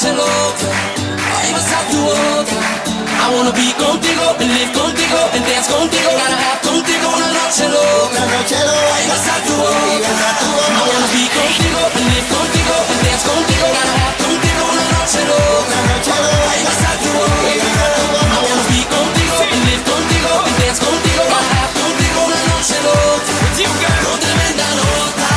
noche loca, ay, pasar tu boca. I wanna be contigo, and live contigo, and dance contigo. Gotta have contigo una noche loca, ay, pasar tu boca. I wanna be contigo, and live contigo, and dance contigo. Gotta have contigo una noche loca, ay, pasar tu boca. I wanna be contigo, and live contigo, and dance contigo. Gotta have contigo una noche loca, con tremenda nota.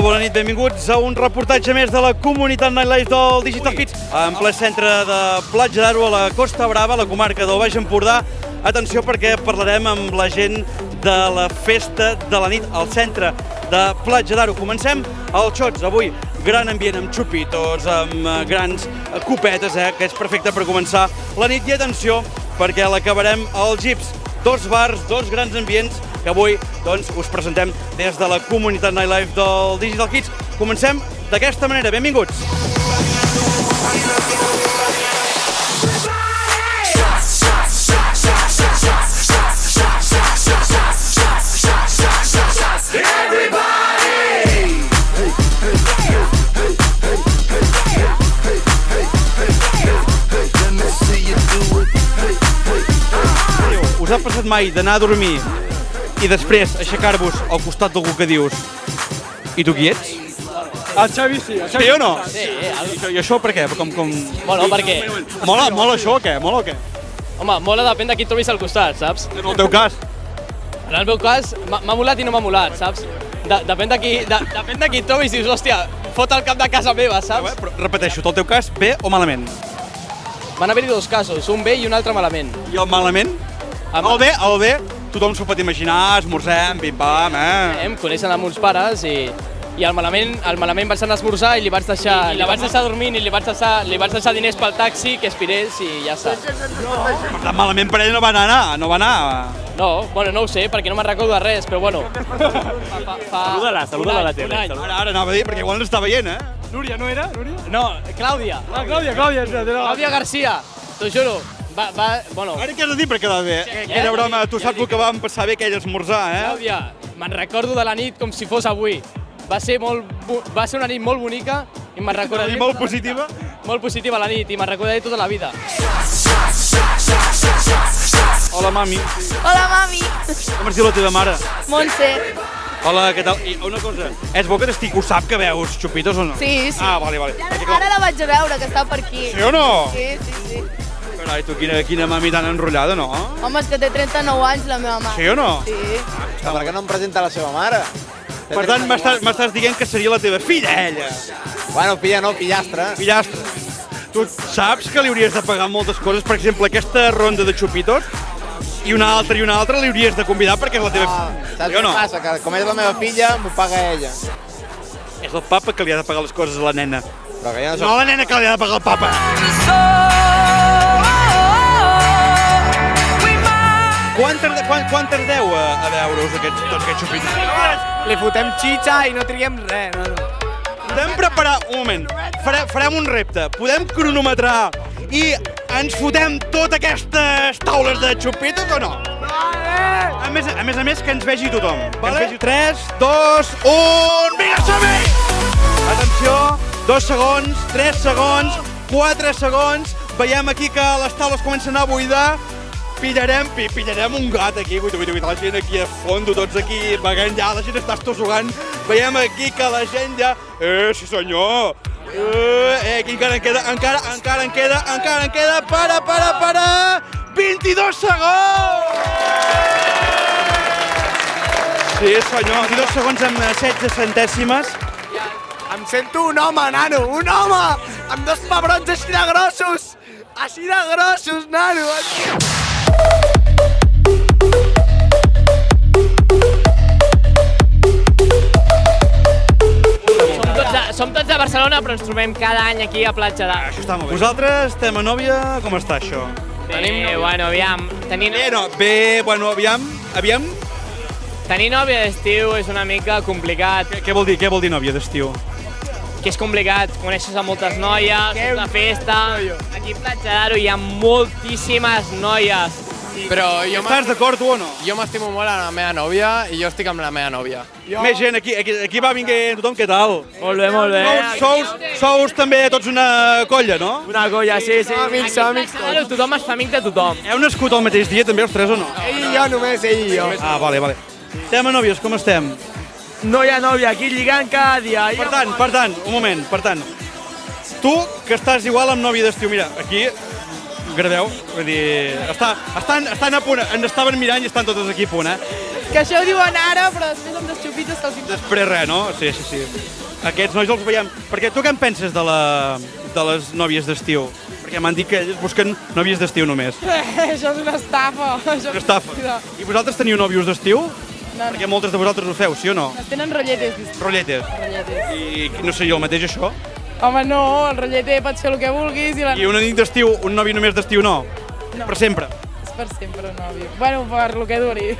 Bona nit, benvinguts a un reportatge més de la comunitat Nightlife del Digital Kids en ple centre de Platja d'Aro, a la Costa Brava, a la comarca del Baix Empordà. Atenció, perquè parlarem amb la gent de la festa de la nit al centre de Platja d'Aro. Comencem al Xots, avui gran ambient amb xupitos, amb grans copetes, que és perfecte per començar la nit. I atenció, perquè l'acabarem al Gips, dos bars, dos grans ambients que avui doncs, us presentem des de la comunitat Nightlife del Digital Kids. Comencem d'aquesta manera, benvinguts! Us ha passat mai d'anar a dormir i després aixecar-vos al costat d'algú que dius i tu qui ets? El Xavi sí. Sí o no? Sí. I això per què? Bueno, perquè... Mola això o què? Mola o què? Home, mola depèn de qui et trobis al costat, saps? En el teu cas? En el meu cas, m'ha molat i no m'ha molat, saps? Depèn de qui et trobis i dius, hòstia, fot el cap de casa meva, saps? Però repeteixo, el teu cas, bé o malament? Van haver-hi dos casos, un bé i un altre malament. I el malament? El bé, tothom s'ho pot imaginar, esmorzem, pim-pam, Em coneixen amb uns pares i el malament vaig anar a esmorzar i li vaig deixar dormint i li vaig deixar diners pel taxi, que espirés i ja està. Per tant, malament per ell no va anar. No, bueno, no ho sé, perquè no me'n recordo de res, però bueno. Saluda-la a la tele. Ara anava a dir, perquè igual no està veient, Núria, no era? Núria? No, Clàudia. Clàudia. Clàudia Garcia, t'ho juro. Bueno... Ara què has de dir per quedar bé? Aquella broma, tu saps el que vam passar bé aquell esmorzar, Clàudia, me'n recordo de la nit com si fos avui. Va ser una nit molt bonica i me'n recordaré... Molt positiva? Molt positiva la nit i me'n recordaré tota la vida. Hola, mami. Hola, mami. Com es diu la teva mare? Montse. Hola, què tal? I una cosa, és bo que t'estic, ho sap que veus xupitos o no? Sí. Ah, vale. Ara la vaig a veure, que està per aquí. Sí o no? Sí. Carai, tu, quina mami tan enrotllada, no? Home, és que té 39 anys la meva mare. Sí o no? Sí. Per què no em presenta la seva mare? Per tant, m'estàs dient que seria la teva filla, ella. Bueno, filla no, fillastra. Fillastre. Tu saps que li hauries de pagar moltes coses? Per exemple, aquesta ronda de xupitos i una altra li hauries de convidar perquè és la teva filla. Saps què passa? Que com és la meva filla, m'ho paga ella. És el papa que li ha de pagar les coses a la nena. Però que ja No la nena que li ha de pagar el papa. Quant tardeu a veure-us tots aquests xupitos? Li fotem xitxa i no triguem res. Podem preparar... Un moment. Farem un repte. Podem cronometrar i ens fotem totes aquestes taules de xupitos o no? A més, que ens vegi tothom. Vale? 3, 2, 1... Vinga, som-hi! Atenció, 2 segons, 3 segons, 4 segons. Veiem aquí que les taules comencen a buidar. Pillarem un gat aquí, la gent aquí a fondo, tots aquí beguent ja, la gent està estossugant. Veiem aquí que la gent ja... Sí senyor! Aquí encara en queda, para! 22 segons! Sí senyor, 22 segons amb 16 centèsimes. Em sento un home, nano, un home! Amb dos pebrons així de grossos! Així de grossos, nano! Som tots de Barcelona, però ens trobem cada any aquí a Platja d'Aro. Això està molt bé. Vosaltres, tema nòvia, com està això? Bueno, aviam. Aviam. Tenir nòvia d'estiu és una mica complicat, Què vol dir nòvia d'estiu? que és complicat, coneixes a moltes noies, és una festa. Aquí a Platja d'Aro hi ha moltíssimes noies. Però Estàs d'acord tu o no? jo m'estimo molt amb la meva nòvia i jo estic amb la meva nòvia. Més gent, aquí va vinguent tothom, què tal? Molt bé, molt bé. Sous també tots una colla, no? Una colla, sí. Amics, amics. Tothom es fa amic de tothom. Heu nascut el mateix dia també els tres o no? Ell i jo només, ell i jo. Ah, vale. Tema nòvios, com estem? No hi ha nòvia, aquí lligant cada dia. Per tant, un moment, tu que estàs igual amb nòvia d'estiu, mira, aquí graveu, vull dir, estan a punt, ens estaven mirant i estan totes aquí a punt, Que això ho diuen ara, però després amb les xupitos se'ls hi Després res, no? Sí. Aquests nois els veiem. Perquè tu què en penses de les nòvies d'estiu? Perquè m'han dit que ells busquen nòvies d'estiu només. Això és una estafa. Una estafa. I vosaltres teniu nòvios d'estiu? No. Perquè moltes de vosaltres ho feu, sí o no? Tenen rotlletes. Rotlletes. I no seria el mateix, això? Home, no, el rotlleter pots fer el que vulguis i I una nit d'estiu, un nòvio només d'estiu no? No. Per sempre. és per sempre un nòvio. Bueno, per lo que duri.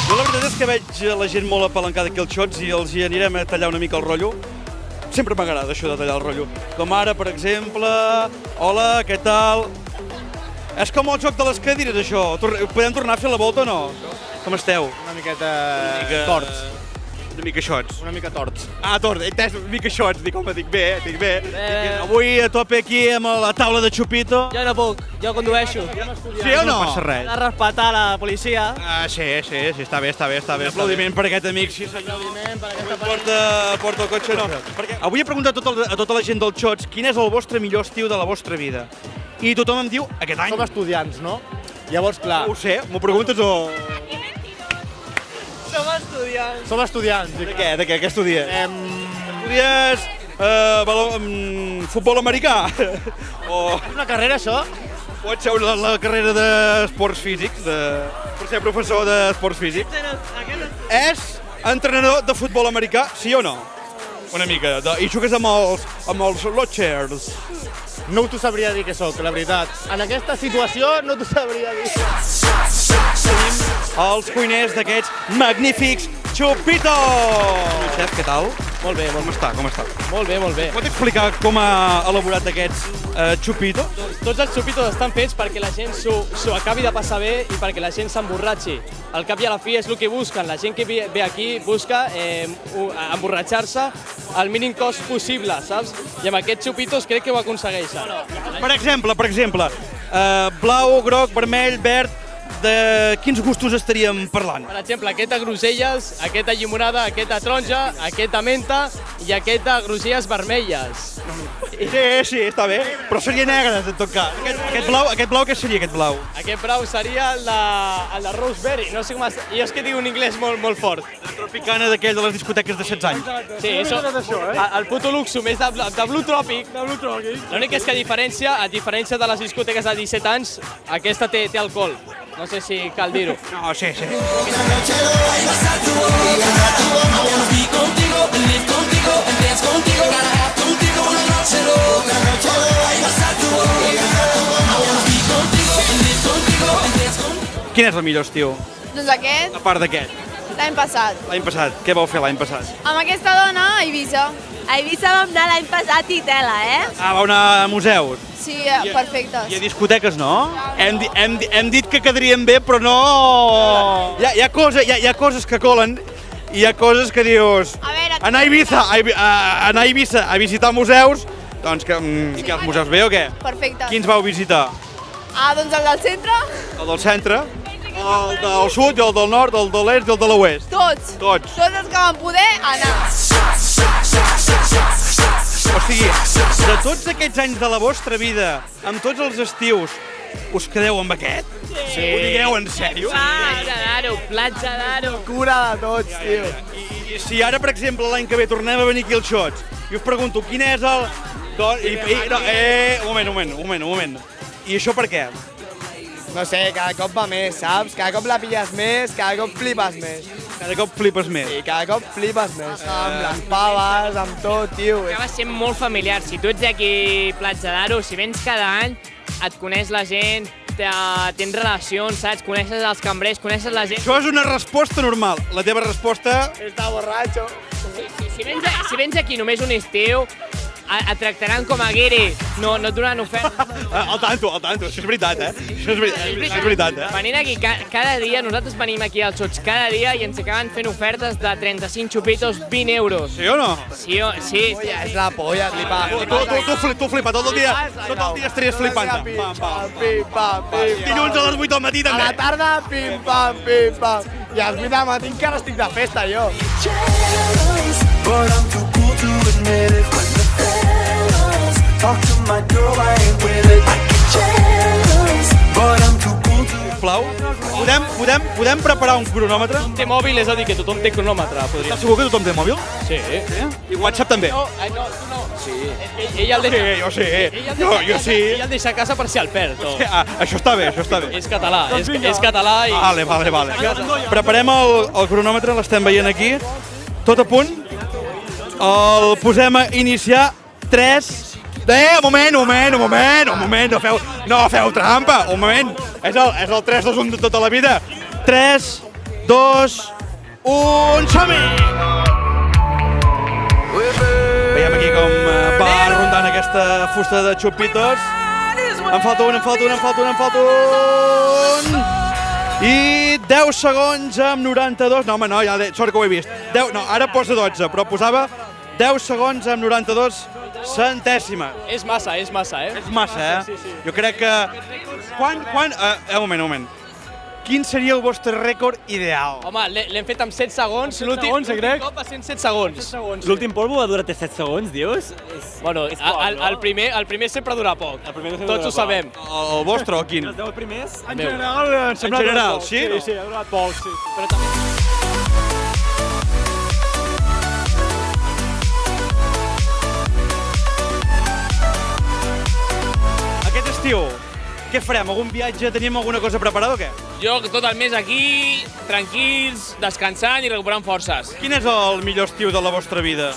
Jo la veritat és que veig la gent molt apalancada aquí als xots i els hi anirem a tallar una mica el rotllo. Sempre m'agrada això de tallar el rotllo. Com ara, per exemple, hola, què tal? És com el joc de les cadires, això. Podem tornar a fer la volta o no? Com esteu? Una miqueta torts. Una mica xots. Una mica torts. Ah, torts, entès, una mica xots. Dic, home, dic bé. Avui a tope aquí amb la taula de Chupito. Jo no puc, jo condueixo. Sí o no? No passa res. De respetar la policia. Ah, sí, està bé. Un aplaudiment per aquest amic, sí senyor. Porta el cotxe, no. Perquè avui he preguntat a tota la gent dels xots quin és el vostre millor estiu de la vostra vida. I tothom em diu aquest any. Som estudiants, no? Llavors, clar, No ho sé, m'ho preguntes o... som estudiants. De què? Què estudies? Estudies futbol americà? O És una carrera, això? pot ser la carrera d'esports físics, per ser professor d'esports físics? És entrenador de futbol americà, sí o no? Una mica. I jugues amb els Lodgers. No t'ho sabria dir que sóc, la veritat. En aquesta situació no t'ho sabria dir. Els cuiners d'aquests magnífics Chupito! Xef, què tal? Molt bé, Com està? molt bé. Pot explicar com ha elaborat aquests Chupito? Tots els xupitos estan fets perquè la gent s'ho acabi de passar bé i perquè la gent s'emborratxi. Al cap i a la fi és el que busquen. La gent que ve aquí busca emborratxar-se al mínim cost possible, saps? I amb aquests xupitos crec que ho aconsegueixen. Per exemple, blau, groc, vermell, verd, de quins gustos estaríem parlant? Per exemple, aquest de groselles, aquest de llimonada, aquest de taronja, aquest de menta i aquest de groselles vermelles. Sí, està bé, però serien negres en tot cas. Aquest blau què seria, aquest blau? Aquest blau seria el de Roseberry, no sé com es... Jo és que dic un anglès molt fort. La tropicana d'aquell de les discoteques de 16 anys. Sí, el puto luxo, més de Blue Tropic. L'únic és que a diferència de les discoteques de 17 anys, aquesta té alcohol. No sé si cal dir-ho. No, sí. I wanna be contigo, live contigo, and dance contigo. Gotta have contigo una noche loca. Ay, pasar tu boca. I wanna be contigo, live contigo, and dance contigo. Quin és el millor estiu, Doncs aquest, a part d'aquest? l'any passat. L'any passat, què vau fer l'any passat? Amb aquesta dona a Eivissa. A Eivissa vam anar l'any passat i tela, Ah, vau anar a museus. Sí, perfectes. I a discoteques no? Hem dit que quedarien bé, però no... Hi ha coses que colen i hi ha coses que dius... A veure, anar a Eivissa a visitar museus, doncs que els museus bé o què? Perfecte. Quins vau visitar? Ah, doncs el del centre? El del centre, el del sud, el del nord, el de l'est i el de l'oest. Tots. Tots. Tots els que vam poder anar. O sigui, de tots aquests anys de la vostra vida, amb tots els estius, us quedeu amb aquest? Sí. Ho digueu en sèrio? Platja d'Aro. Cura de tots, tio. I si ara, per exemple, l'any que ve tornem a venir aquí als Xots i us pregunto quin és el... Un moment. I això per què? No sé, cada cop va més, saps? Cada cop la pilles més, cada cop flipes més. Cada cop flipes més. I cada cop flipes més. Amb les paves, amb tot, tio. Acaba sent molt familiar. Si tu ets d'aquí Platja d'Aro, si vens cada any, et coneix la gent, tens relacions, saps? Coneixes els cambrers, coneixes la gent. Això és una resposta normal. La teva resposta... Està borratxo. Si vens aquí només un estiu, et tractaran com a guiri, no et donaran oferta. Al tanto, això és veritat, eh? Això és veritat, eh? Venint aquí cada dia, nosaltres venim aquí als Sots cada dia i ens acaben fent ofertes de 35 xupitos, 20 euros. Sí o no? Sí. Polla, és la polla, Tu flipa, tot el dia estaries flipant. Pim, pam. Dilluns a les 8 del matí A també. la tarda, pim, pam. I a les 8 del matí encara estic de festa, jo. But I'm too cool to admit it. When the fellas talk to my girl, I ain't with it. I get jealous, but I'm too cool to. Sisplau, podem preparar un cronòmetre? Té mòbil, és a dir, que tothom té cronòmetre, podria. Estàs segur que tothom té mòbil? Sí. I WhatsApp també? No, tu no. Sí. Ell el deixa... Sí, jo sí. Jo sí. Ell el deixa a casa per si el perd. Això està bé. És català, és català i... Vale. Preparem el cronòmetre, l'estem veient aquí. Tot a punt. El posem a iniciar. 3... un moment, no feu trampa, un moment. És el 3, 2, 1 de tota la vida. 3, 2, 1, som-hi! Veiem aquí com va rondant aquesta fusta de xupitos. Em falta un. I 10 segons amb 92. No, home, no, sort que ho he vist. Ara posa 12, però posava 10 segons amb 92 centèsimes. És massa, eh? És massa, eh? Sí. Jo crec que... Un moment. Quin seria el vostre rècord ideal? Home, l'hem fet amb 7 segons. L'últim cop va ser en 7 segons. L'últim polvo va durar 7 segons, dius? Bueno, el primer sempre dura poc. Tots ho sabem. El vostre o quin? Els 10 primers? En general, sí? Sí, ha durat poc, sí. Però també... Aquest estiu, què farem? Algun viatge? Tenim alguna cosa preparada o què? Jo tot el mes aquí, tranquils, descansant i recuperant forces. Quin és el millor estiu de la vostra vida?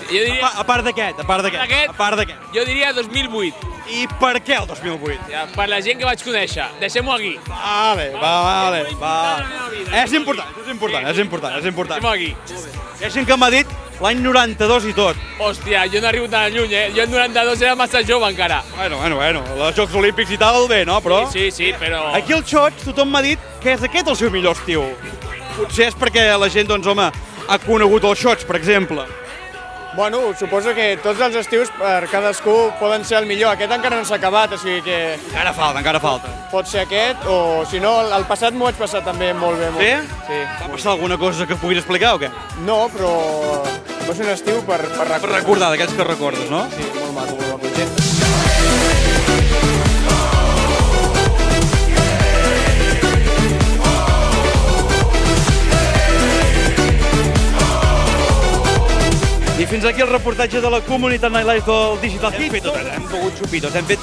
Jo diria... A part d'aquest. Jo diria 2008. I per què el 2008? Ja, per la gent que vaig conèixer. Deixem-ho aquí. Vale. És important. Deixem-ho aquí. Hi ha gent que m'ha dit l'any 92 i tot. Hòstia, jo no arribo tan lluny, eh? Jo en 92 era massa jove encara. Bueno, els Jocs Olímpics i tal, bé, no? Però... Sí, però... Aquí al Xots tothom m'ha dit que és aquest el seu millor estiu. Potser és perquè la gent, doncs, home, ha conegut el Xots, per exemple. Bueno, suposo que tots els estius per cadascú poden ser el millor. Aquest encara no s'ha acabat, o sigui que... Encara falta. Pot ser aquest, o si no, el passat m'ho vaig passar també molt bé. Sí? Sí. Va passar alguna cosa que puguis explicar o què? No, però va ser un estiu per recordar. Per recordar, d'aquells que recordes, no? Sí, molt maco. Sí. I fins aquí el reportatge de la comunitat Nightlife del Digital Hits. Hem begut xupitos, hem fet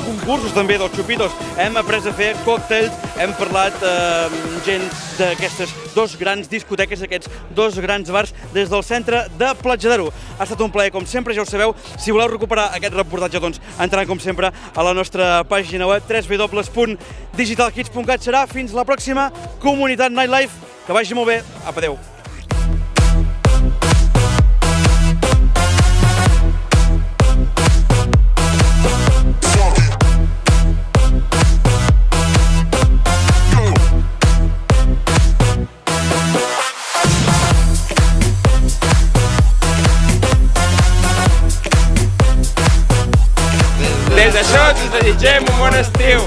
concursos també dels xupitos, hem après a fer còctels, hem parlat amb gent d'aquestes dos grans discoteques, aquests dos grans bars des del centre de Platja d'Aro. Ha estat un plaer, com sempre, ja ho sabeu. Si voleu recuperar aquest reportatge, doncs entrant, com sempre, a la nostra pàgina web www.digitalhits.cat. Serà fins la pròxima comunitat Nightlife. Que vagi molt bé. Apa, adeu. Des d'això us desitgem un bon estiu.